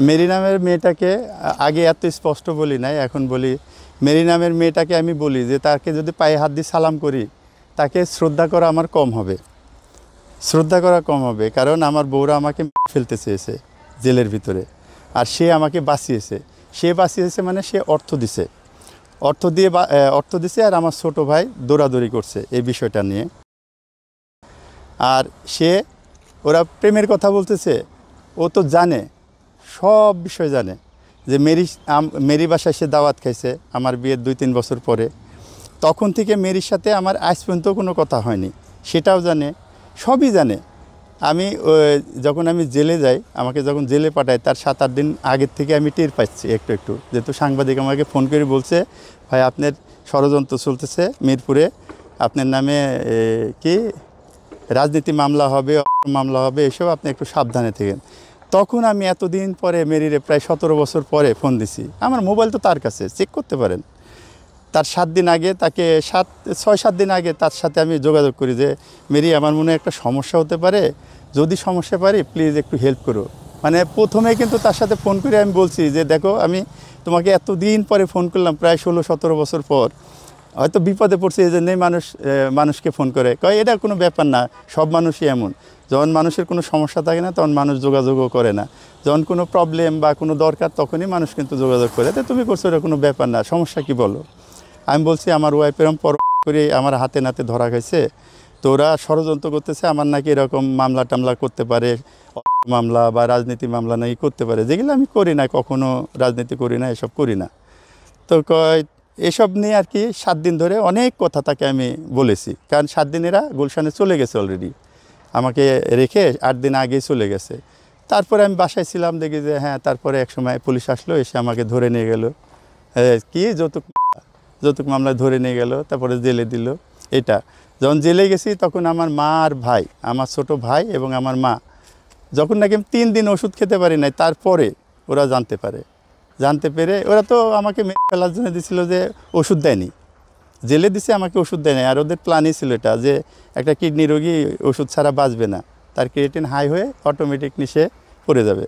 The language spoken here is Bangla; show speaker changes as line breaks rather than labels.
মেরি নামের মেয়েটাকে আগে এত স্পষ্ট বলি নাই, এখন বলি। মেরি নামের মেয়েটাকে আমি বলি যে তাকে যদি পায়ে হাত দিয়ে সালাম করি, তাকে শ্রদ্ধা করা আমার কম হবে, শ্রদ্ধা করা কম হবে। কারণ আমার বউরা আমাকে ফেলতে চেয়েছে জেলের ভিতরে, আর সে আমাকে বাঁচিয়েছে। সে বাঁচিয়েছে মানে সে অর্থ দিছে, অর্থ দিছে। আর আমার ছোট ভাই দৌড়াদৌড়ি করছে এই বিষয়টা নিয়ে। আর ওরা প্রেমের কথা বলতেছে, ও তো জানে, সব বিষয় জানে যে মেরি বাসায় সে দাওয়াত খাইছে আমার বিয়ের 2-3 বছর পরে। তখন থেকে মেরির সাথে আমার আজ পর্যন্ত কোনো কথা হয়নি, সেটাও জানে, সবই জানে। যখন আমি জেলে যাই, আমাকে যখন জেলে পাঠায় তার 7-8 দিন আগের থেকে আমি টের পাচ্ছি একটু একটু। যেহেতু সাংবাদিক আমাকে ফোন করে বলছে, ভাই আপনার ষড়যন্ত্র চলতেছে মিরপুরে, আপনার নামে কি রাজনীতি মামলা হবে, মামলা হবে, এসব আপনি একটু সাবধানে থাকেন। তখন আমি এতদিন পরে মেরিরে প্রায় 17 বছর পরে ফোন দিছি। আমার মোবাইল তো তার কাছে, চেক করতে পারেন। তার 7 দিন আগে, তাকে 6-7 দিন আগে তার সাথে আমি যোগাযোগ করি যে মেরি, আমার মনে একটা সমস্যা হতে পারে, যদি সমস্যা পারি প্লিজ একটু হেল্প করো। মানে প্রথমে কিন্তু তার সাথে ফোন করে আমি বলছি যে দেখো, আমি তোমাকে এতদিন পরে ফোন করলাম, প্রায় 16-17 বছর পর, হয়তো বিপদে পড়ছে, এই জন্যই মানুষকে ফোন করে। কয় এটা কোনো ব্যাপার না, সব মানুষই এমন। যখন মানুষের কোনো সমস্যা থাকে না তখন মানুষ যোগাযোগও করে না, যখন কোনো প্রবলেম বা কোনো দরকার তখনই মানুষ কিন্তু যোগাযোগ করে। তো তুমি করছো, এটা কোনো ব্যাপার না, সমস্যা কি বলো। আমি বলছি আমার ওয়াইফ এরকম পর করে আমার হাতে নাতে ধরা খাইছে, তো ওরা ষড়যন্ত্র করতেছে আমার নাকি এরকম মামলা টামলা করতে পারে, মামলা বা রাজনীতি মামলা নাকি করতে পারে, যেগুলো আমি করি না, কখনো রাজনীতি করি না, এসব করি না। তো এসব নিয়ে আর কি 7 দিন ধরে অনেক কথা তাকে আমি বলেছি। কারণ 7 দিন এরা গুলশানে চলে গেছে অলরেডি, আমাকে রেখে 8 দিন আগেই চলে গেছে। তারপরে আমি বাসায় ছিলাম, দেখি যে হ্যাঁ, তারপরে এক সময় পুলিশ আসলো, এসে আমাকে ধরে নিয়ে গেল, কি যৌতুক মামলায় ধরে নিয়ে গেল, তারপরে জেলে দিল। এটা যখন জেলে গেছি তখন আমার মা আর ভাই, আমার ছোট ভাই এবং আমার মা, যখন নাকি আমি 3 দিন ওষুধ খেতে পারি নাই, তারপরে ওরা জানতে পেরে ওরা তো আমাকে মেরে ফেলার জন্য দিছিল, যে ওষুধ দেয়নি, জেলে দিছে, আমাকে ওষুধ দেয় নাই। আর ওদের প্ল্যানই ছিল এটা, যে একটা কিডনি রোগী ওষুধ ছাড়া বাঁচবে না, তার ক্রিয়েটিন হাই হয়ে অটোমেটিক নিশে পড়ে যাবে।